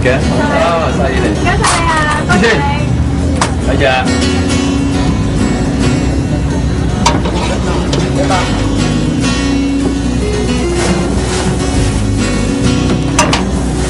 嘅。哦，犀利。唔該晒你啊，多謝你。睇住。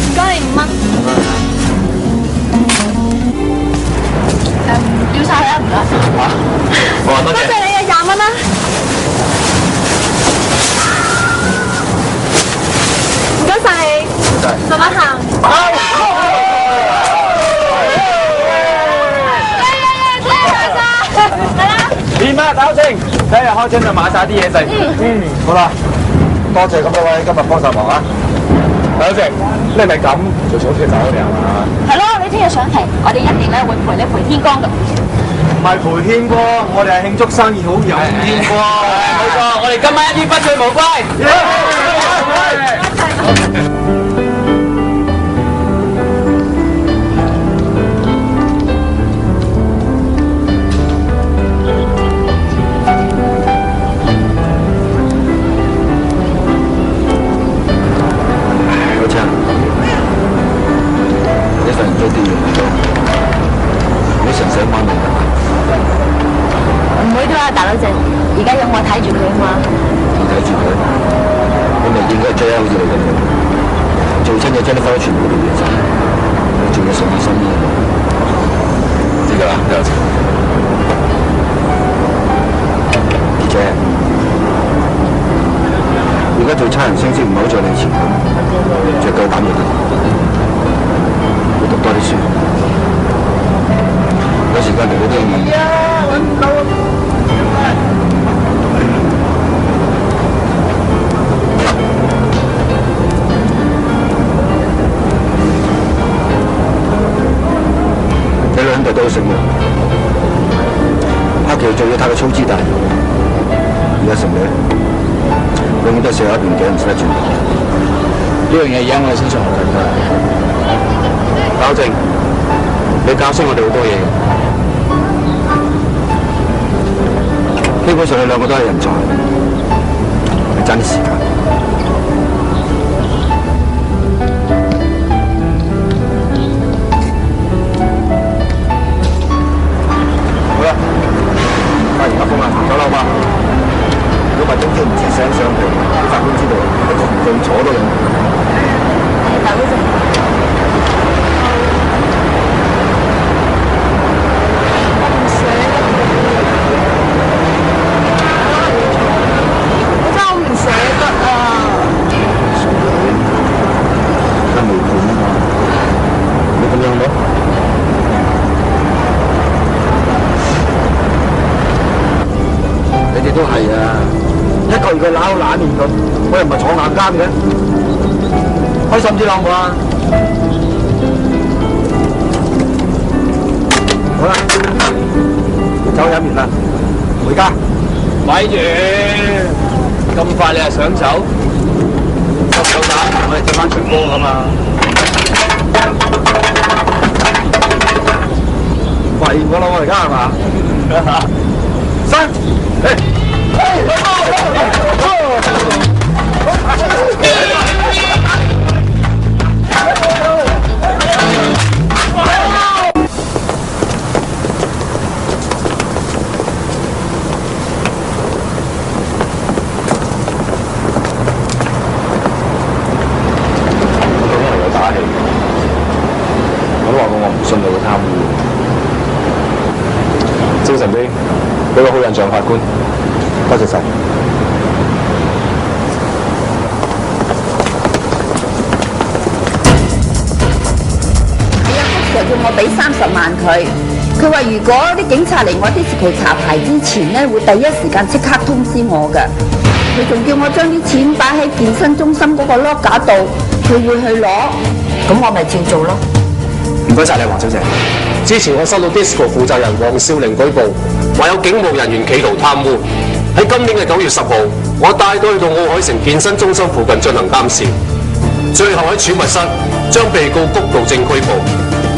唔該你5蚊。要晒佢啊，唔該。嚇？我話多謝。多謝你啊，20蚊啦。唔該晒你。唔該。慢慢行。點啊，搞清！聽日開張就買晒啲嘢食。好啦，多謝咁多位今日幫手忙啊！搞清，你係咪咁就早啲走嘅嘛？係咯，你聽日上庭，我哋一定咧會陪你陪天光嘅。唔係陪天光，我哋係慶祝生意好有天光。冇錯，我哋今晚一於不醉無歸。唔會㗎，大佬仔，而家有我睇住佢啊嘛。你睇住佢，你咪應該追好似你咁樣，做親嘢將啲花全部都變晒，你仲要順下心意。知㗎啦，有錢。二姐，而家做差人升職唔好再理錢，最夠膽就得，要讀多啲書。有時間嚟嗰啲嘢。揾唔到。你兩個都醒目，黑橋做嘢太過粗枝大葉，而家成你永遠都射喺一邊頸唔使得轉。呢樣嘢而家我哋身上學緊㗎。搞正，你教識我哋好多嘢。基本上你兩個都係人才，係爭啲時間。好啦，發完噏風啦，走樓吧。如果唔係今朝唔知醒上嚟，啲法官知道你同佢坐都用。大佬仔。都係啊！一個月嘅揦口揦面咁，我又唔係坐硬監嘅，開心啲啦好唔好啊？好啦，酒飲完啦，回家。咪住，咁快你係想走？夠唔夠膽？我哋執翻場波㗎嘛！為我攞我而家係嘛？三，我都話過我唔信你會貪污，精神啲，俾個好印象法官。多謝晒。就叫我俾30萬佢，佢話如果啲警察嚟我disco查牌之前咧，會第一時間即刻通知我㗎。佢仲叫我將啲錢擺喺健身中心嗰個 locker 度，佢會去攞，咁我咪照做咯。唔該晒你，黃小姐。之前我收到 disco 負責人黃少玲舉報，話有警務人員企圖貪污。喺今年嘅9月10號，我帶佢去到奧海城健身中心附近進行監視，最後喺儲物室將被告谷道正拘捕。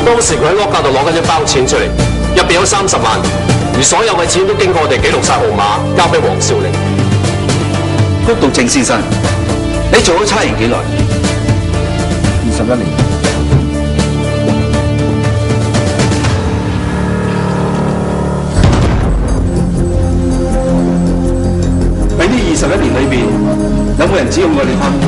當時佢喺locker度攞緊一包錢出嚟，入邊有30萬，而所有嘅錢都經過我哋記錄晒號碼，交俾黃少玲。谷道正先生，你做咗差人幾耐？21年。人指控我哋貪污。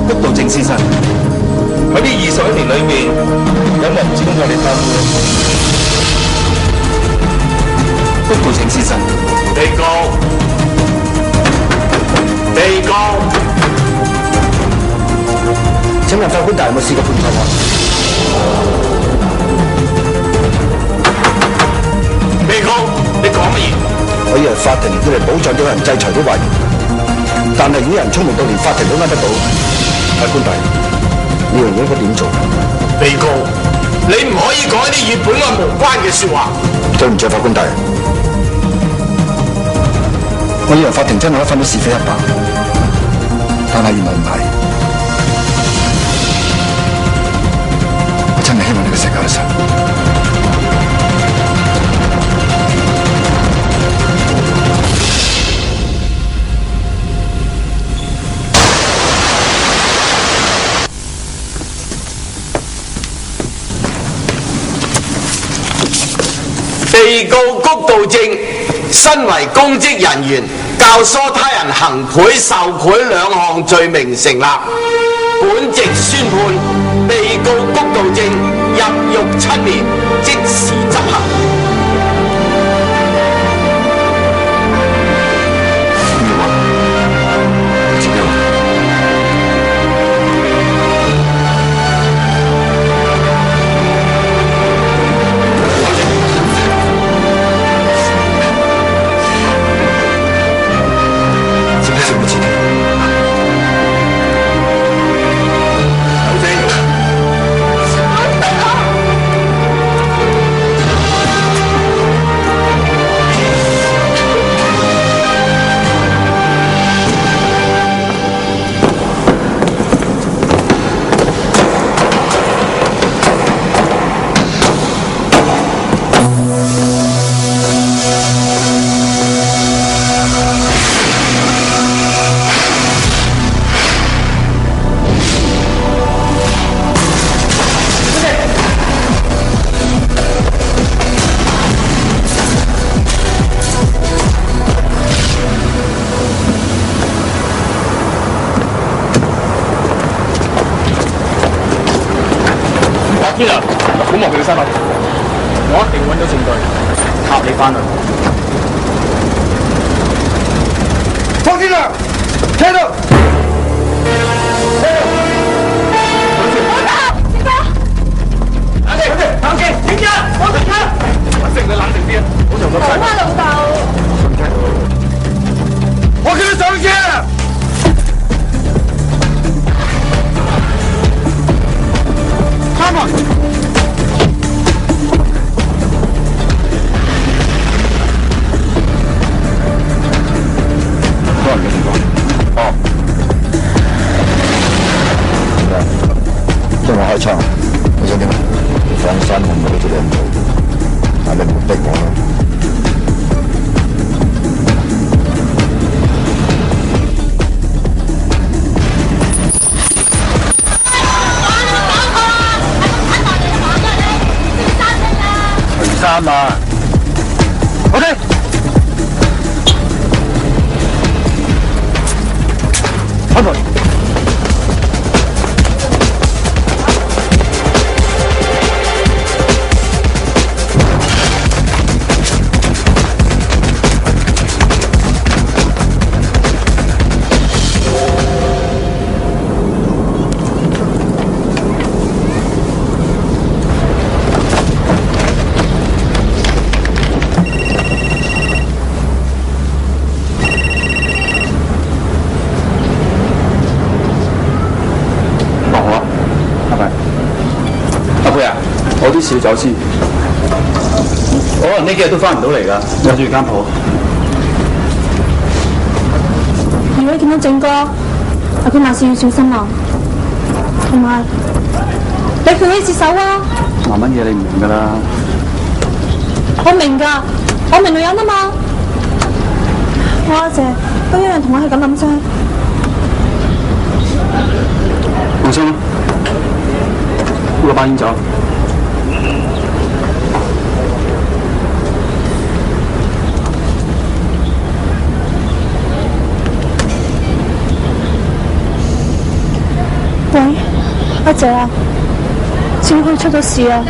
谷道正先生，喺呢21年裏面，有冇人指控我哋貪污？谷道正先生，被告，請問法官大有冇試過判錯案？被告，你講乜嘢？我以為法庭要嚟保障有人制裁到壞人，但係如果有人聰明到連法庭都呃得到，法官大，呢樣嘢應該點做？被告，你唔可以講一啲與本案無關嘅説話。對唔住，法官大人，我以為法庭真係可以分到是非黑白，但係原來唔係。我真係希望呢個世界都神。被告谷道正身為公職人員，教唆他人行賄受賄兩項罪名成立，本席宣判被告谷道正入獄7年，即時執行。天啊！本幕佢嘅身份，我一定揾到證據，插你翻去。方天良，聽到？冷靜，警察，我停車。阿成，你冷靜啲啊，好嘈咁細。老豆。我叫你上車。三啊！多人嘅情況。哦。將我開槍，你想點啊？放心，我唔會好似你咁做，但你唔好逼我啦。衫啊 ！OK， 開門。我啲事走先，可能呢幾日都翻唔到嚟㗎，有住間鋪。如果見到正哥，阿佢萬事要小心啊！同埋，你叫佢接手啊！萬蚊嘢你唔明㗎啦。我明㗎，我明女人啊嘛。我阿姐都一樣同我係咁諗啫。放心啦，攞包煙走。阿姐啊，小區出咗事啊！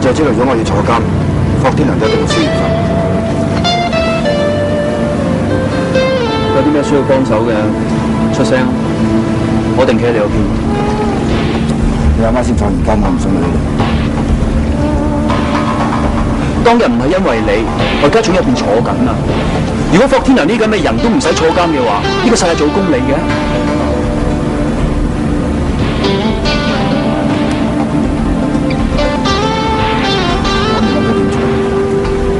就知道如果我要坐監，霍天良就一定會輸完。有啲咩需要幫手嘅，出聲，我一定企喺你嗰邊。你阿媽先坐完監，我唔信你。當日唔係因為你，我而家仲入邊坐緊啊！如果霍天良呢咁嘅人都唔使坐監嘅話，呢個世界做公理嘅。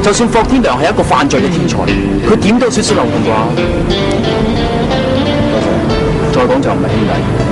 就算霍天良係一個犯罪嘅天才，佢點都有少少漏洞啩。多謝。再講就唔係兄弟。